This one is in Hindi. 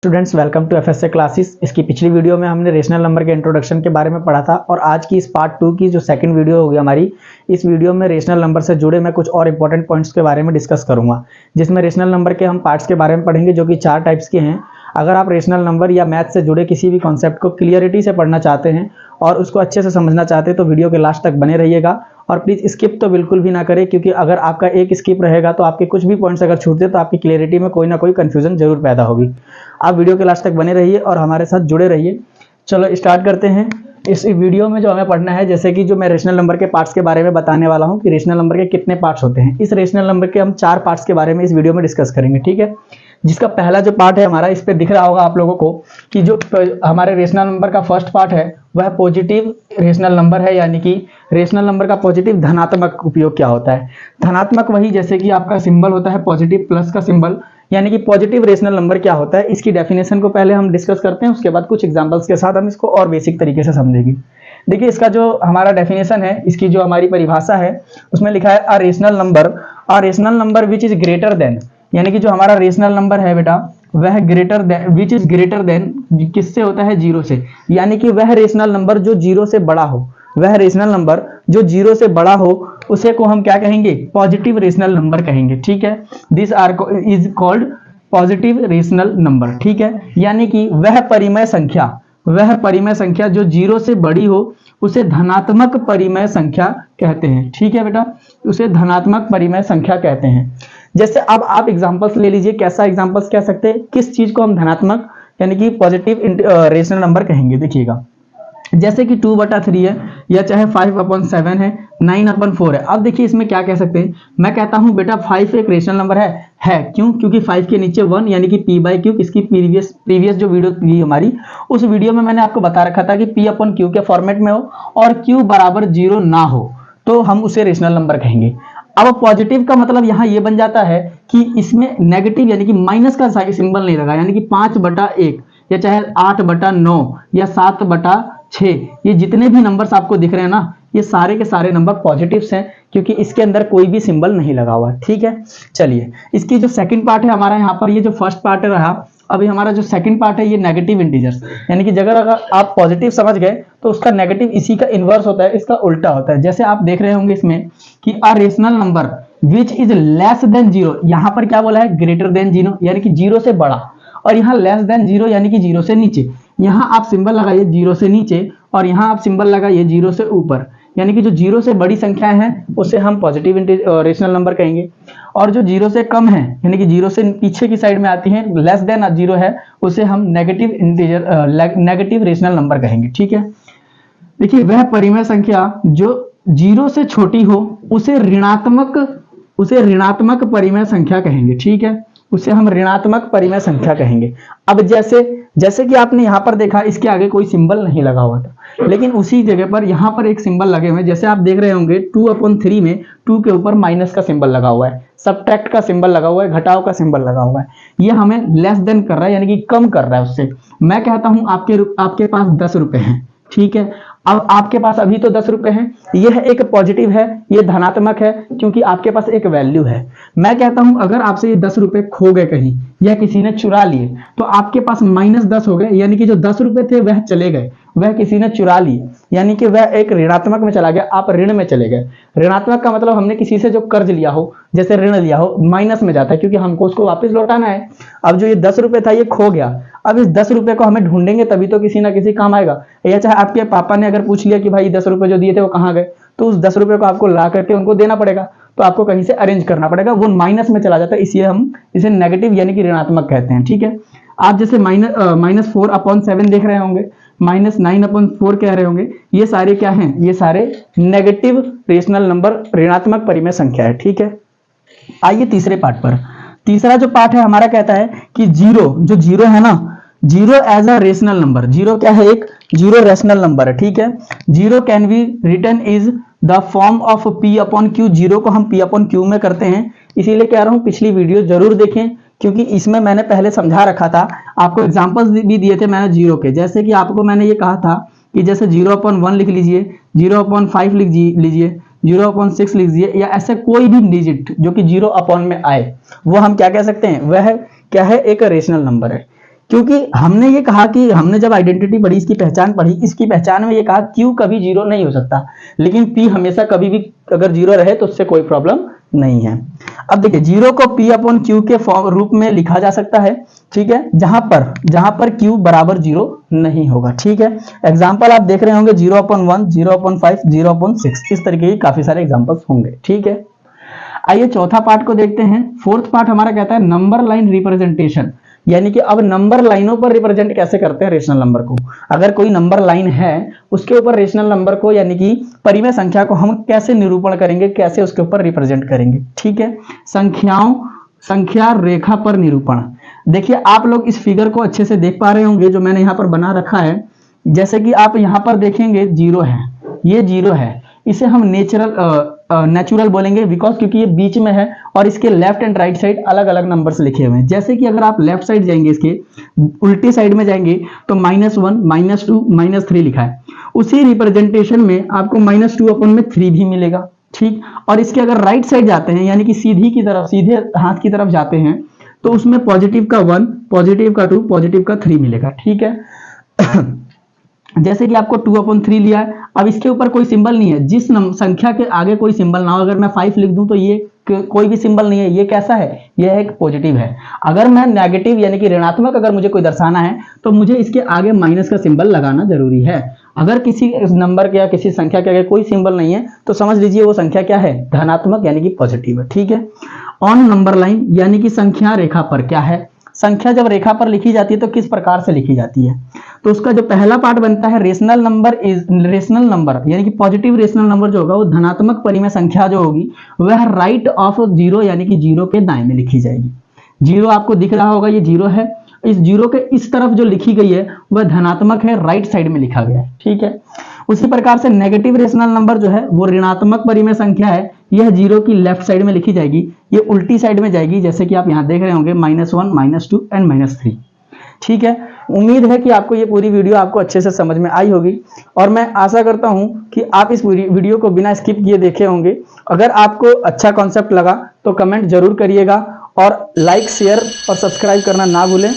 Students welcome to FSA classes. इसकी पिछली वीडियो में हमने रेशनल नंबर के इंट्रोडक्शन के बारे में पढ़ा था और आज की इस पार्ट 2 की जो सेकंड वीडियो होगी हमारी, इस वीडियो में रेशनल नंबर से जुड़े मैं कुछ और इंपॉर्टेंट पॉइंट्स के बारे में डिस्कस करूंगा, जिसमें रेशनल नंबर के हम पार्ट्स के बारे में पढ़ेंगे जो कि 4 टाइप्स के हैं। अगर आप रेशनल नंबर या मैथ से जुड़े किसी भी कॉन्सेप्ट को क्लियरिटी से पढ़ना चाहते हैं और उसको अच्छे से समझना चाहते हैं तो वीडियो के लास्ट तक बने रहिएगा और प्लीज़ स्किप तो बिल्कुल भी ना करें, क्योंकि अगर आपका एक स्किप रहेगा तो आपके कुछ भी पॉइंट्स अगर छूटते तो आपकी क्लियरिटी में कोई ना कोई कंफ्यूजन जरूर पैदा होगी। आप वीडियो के लास्ट तक बने रहिए और हमारे साथ जुड़े रहिए। चलो स्टार्ट करते हैं। इस वीडियो में जो हमें पढ़ना है, जैसे कि जो मैं रेशनल नंबर के पार्ट्स के बारे में बताने वाला हूं कि रेशनल नंबर के कितने पार्ट्स होते हैं। इस रेशनल नंबर के हम 4 पार्ट्स के बारे में इस वीडियो में डिस्कस करेंगे, ठीक है। जिसका पहला जो पार्ट है हमारा, इस पे दिख रहा होगा आप लोगों को कि जो हमारे रेशनल नंबर का फर्स्ट पार्ट है वह पॉजिटिव रेशनल नंबर है, यानी कि रेशनल नंबर का पॉजिटिव धनात्मक उपयोग क्या होता है। धनात्मक वही जैसे कि आपका सिंबल होता है पॉजिटिव प्लस का सिंबल, यानी कि पॉजिटिव रेशनल नंबर क्या होता है। इसकी डेफिनेशन को पहले हम डिस्कस करते हैं, उसके बाद कुछ एग्जांपल्स के साथ हम इसको और बेसिक तरीके से समझेंगे। देखिए, इसका जो हमारा डेफिनेशन है, इसकी जो हमारी परिभाषा है उसमें लिखा है a rational number which is greater than, यानी कि जो हमारा रेशनल नंबर है बेटा वह greater than, which is greater than किससे होता है, 0 से, यानी कि वह रेशनल नंबर जो 0 से बड़ा हो, वह रेशनल नंबर जो 0 से बड़ा हो उसे को हम क्या कहेंगे, पॉजिटिव रेशनल नंबर कहेंगे, ठीक है। This are is called positive rational number, ठीक है। यानी कि वह परिमेय संख्या जो 0 से बड़ी हो उसे धनात्मक परिमेय संख्या कहते हैं, ठीक है बेटा, उसे धनात्मक परिमेय संख्या कहते हैं। जैसे अब आप एग्जांपल्स ले लीजिए, कैसा एग्जांपल्स कह सकते हैं, किस चीज को हम धनात्मक यानी कि पॉजिटिव रेशनल नंबर कहेंगे। देखिएगा, जैसे कि 2/3 है या चाहे 5/7 है, 9/4 है। अब देखिए इसमें क्या कह सकते हैं, मैं कहता हूं बेटा 5 एक रेशनल नंबर है क्यों, क्योंकि 5 के नीचे 1 यानी कि p/q। इसकी प्रीवियस जो वीडियो थी हमारी, उस वीडियो में मैंने आपको बता रखा था कि p/q के फॉर्मेट में हो और q बराबर 0 ना हो तो हम उसे रेशनल नंबर कहेंगे। अब पॉजिटिव का मतलब यहाँ ये बन जाता है कि इसमें नेगेटिव यानी कि माइनस का सिंबल नहीं लगा, यानी कि 5/1 या चाहे 8/9 या 7/6, ये जितने भी नंबर्स आपको दिख रहे हैं ना, ये सारे के सारे नंबर पॉजिटिव्स हैं क्योंकि इसके अंदर कोई भी सिंबल नहीं लगा हुआ है, ठीक है। चलिए, इसकी जो सेकंड पार्ट है हमारा यहाँ पर, ये जो फर्स्ट पार्ट रहा, अभी हमारा जो सेकंड पार्ट है ये नेगेटिव इंटीजर्स, यानी कि अगर आप पॉजिटिव समझ गए तो उसका नेगेटिव इसी का इनवर्स होता है, इसका उल्टा होता है। जैसे आप देख रहे होंगे इसमें कि a rational number which is less than 0, यहाँ पर क्या बोला है, ग्रेटर देन 0 यानी कि 0 से बड़ा, और यहाँ लेस देन 0 यानी कि 0 से नीचे। यहाँ आप सिंबल लगाइए 0 से नीचे और यहाँ आप सिंबल लगाइए 0 से ऊपर, यानी कि जो 0 से बड़ी संख्याएं हैं उसे हम पॉजिटिव रेशनल नंबर कहेंगे, और जो 0 से कम है यानी कि 0 से पीछे की साइड में आती है, लेस देन 0 है, उसे हम नेगेटिव रेशनल नंबर कहेंगे, ठीक है। देखिए, वह परिमेय संख्या जो 0 से छोटी हो उसे ऋणात्मक परिमेय संख्या कहेंगे, ठीक है, उसे हम ऋणात्मक परिमेय संख्या कहेंगे। अब जैसे कि आपने यहाँ पर देखा इसके आगे कोई सिंबल नहीं लगा हुआ था, लेकिन उसी जगह पर यहाँ पर एक सिंबल लगे हुए हैं। जैसे आप देख रहे होंगे 2/3 में 2 के ऊपर माइनस का सिंबल लगा हुआ है, सब्ट्रैक्ट का सिंबल लगा हुआ है, घटाव का सिंबल लगा हुआ है। ये हमें लेस देन कर रहा है यानी कि कम कर रहा है उससे। मैं कहता हूं आपके पास 10 रुपए हैं, ठीक है। अब आपके पास अभी तो 10 रुपए हैं, यह एक पॉजिटिव है, यह धनात्मक है क्योंकि आपके पास एक वैल्यू है। मैं कहता हूं अगर आपसे ये 10 रुपए खो गए कहीं या किसी ने चुरा लिए तो आपके पास -10 हो गए, यानी कि जो 10 रुपए थे वह चले गए, वह किसी ने चुरा लिए, यानी कि वह एक ऋणात्मक में चला गया, आप ऋण में चले गए। ऋणात्मक का मतलब हमने किसी से जो कर्ज लिया हो, जैसे ऋण लिया हो, माइनस में जाता है क्योंकि हमको उसको वापस लौटाना है। अब जो ये 10 रुपए था ये खो गया, अब इस 10 रुपए को हमें ढूंढेंगे तभी तो किसी ना किसी काम आएगा। या चाहे आपके पापा ने अगर पूछ लिया कि भाई 10 रुपए जो दिए थे वो कहाँ गए, तो उस 10 रुपए को आपको ला करके उनको देना पड़ेगा, तो आपको कहीं से अरेंज करना पड़ेगा, वो माइनस में चला जाता है, इसलिए हम इसे नेगेटिव यानी कि ऋणात्मक कहते हैं, ठीक है। आप जैसे -4/7 देख रहे होंगे, -9/4 कह रहे होंगे, ये सारे क्या हैं, ये सारे नेगेटिव रेशनल नंबर, ऋणात्मक परिमेय संख्या है, ठीक है। आइए तीसरे पार्ट पर। तीसरा जो पार्ट है हमारा कहता है कि जीरो है ना, 0 एज अ रेशनल नंबर, 0 क्या है, एक 0 रेशनल नंबर है, ठीक है। 0 can be written is the form of p/q, 0 को हम p/q में करते हैं, इसीलिए कह रहा हूं पिछली वीडियो जरूर देखें क्योंकि इसमें मैंने पहले समझा रखा था, आपको एग्जांपल्स भी दिए थे मैंने 0 के। जैसे कि आपको मैंने ये कहा था कि जैसे 0/1 लिख लीजिए, 0/5 लिख लीजिए, 0/6 लिख लीजिए, या ऐसे कोई भी डिजिट जो कि 0 अपॉन में आए वो हम क्या कह सकते हैं, वह क्या है, एक रेशनल नंबर है। क्योंकि हमने ये कहा कि हमने जब आइडेंटिटी पढ़ी, इसकी पहचान पढ़ी, इसकी पहचान में ये कहा क्यू कभी जीरो नहीं हो सकता, लेकिन पी हमेशा कभी भी अगर जीरो रहे तो उससे कोई प्रॉब्लम नहीं है। अब देखिए जीरो को पी अपॉन क्यू के रूप में लिखा जा सकता है, ठीक है, जहां पर क्यू बराबर जीरो नहीं होगा, ठीक है। एग्जाम्पल आप देख रहे होंगे 0/1, 0/5, 0/6, इस तरीके के काफी सारे एग्जाम्पल्स होंगे, ठीक है। आइए चौथा पार्ट को देखते हैं। फोर्थ पार्ट हमारा कहता है नंबर लाइन रिप्रेजेंटेशन, यानी कि अब नंबर लाइनों पर रिप्रेजेंट कैसे करते हैं रेशनल नंबर को। अगर कोई नंबर लाइन है उसके ऊपर रेशनल नंबर को यानी कि परिमेय संख्या को हम कैसे निरूपण करेंगे, कैसे उसके ऊपर रिप्रेजेंट करेंगे, ठीक है। संख्या रेखा पर निरूपण। देखिए आप लोग इस फिगर को अच्छे से देख पा रहे होंगे जो मैंने यहाँ पर बना रखा है। जैसे कि आप यहाँ पर देखेंगे जीरो है, ये जीरो है, इसे हम नेचुरल बोलेंगे बिकॉज क्योंकि ये बीच में है और इसके लेफ्ट एंड राइट साइड अलग अलग नंबर्स लिखे हुए हैं। जैसे कि अगर आप लेफ्ट साइड जाएंगे, इसके उल्टी साइड में जाएंगे तो -1, -2, -3 लिखा है। उसी रिप्रेजेंटेशन में आपको -2/3 भी मिलेगा, ठीक। और इसके अगर राइट साइड जाते हैं यानी कि सीधे हाथ की तरफ जाते हैं तो उसमें पॉजिटिव का 1, पॉजिटिव का 2, पॉजिटिव का 3 मिलेगा, ठीक है। जैसे कि आपको 2/3 लिया है, अब इसके ऊपर कोई सिंबल नहीं है, जिस संख्या के आगे कोई सिंबल ना हो, अगर मैं 5 लिख दूं तो ये कोई भी सिंबल नहीं है, ये कैसा है, ये एक पॉजिटिव है। अगर मैं नेगेटिव यानी कि ऋणात्मक अगर मुझे कोई दर्शाना है तो मुझे इसके आगे माइनस का सिंबल लगाना जरूरी है। अगर किसी नंबर के या किसी संख्या के आगे कोई सिंबल नहीं है तो समझ लीजिए वो संख्या क्या है, धनात्मक यानी कि पॉजिटिव है, ठीक है। ऑन नंबर लाइन यानी कि संख्या रेखा पर क्या है, संख्या जब रेखा पर लिखी जाती है तो किस प्रकार से लिखी जाती है। तो उसका जो पहला पार्ट बनता है रेशनल नंबर यानी कि पॉजिटिव रेशनल नंबर जो होगा वो धनात्मक परिमेय संख्या जो होगी वह राइट ऑफ जीरो यानी कि जीरो के दाएं में लिखी जाएगी। जीरो आपको दिख रहा होगा, ये जीरो है, इस जीरो के इस तरफ जो लिखी गई है वह धनात्मक है, राइट साइड में लिखा गया है, ठीक है। उसी प्रकार से नेगेटिव रेशनल नंबर जो है वो ऋणात्मक परिमेय संख्या है, यह जीरो की लेफ्ट साइड में लिखी जाएगी, ये उल्टी साइड में जाएगी, जैसे कि आप यहाँ देख रहे होंगे -1, -2 एंड -3, ठीक है। उम्मीद है कि आपको ये पूरी वीडियो आपको अच्छे से समझ में आई होगी और मैं आशा करता हूं कि आप इस वीडियो को बिना स्किप किए देखे होंगे। अगर आपको अच्छा कॉन्सेप्ट लगा तो कमेंट जरूर करिएगा और लाइक, शेयर और सब्सक्राइब करना ना भूलें।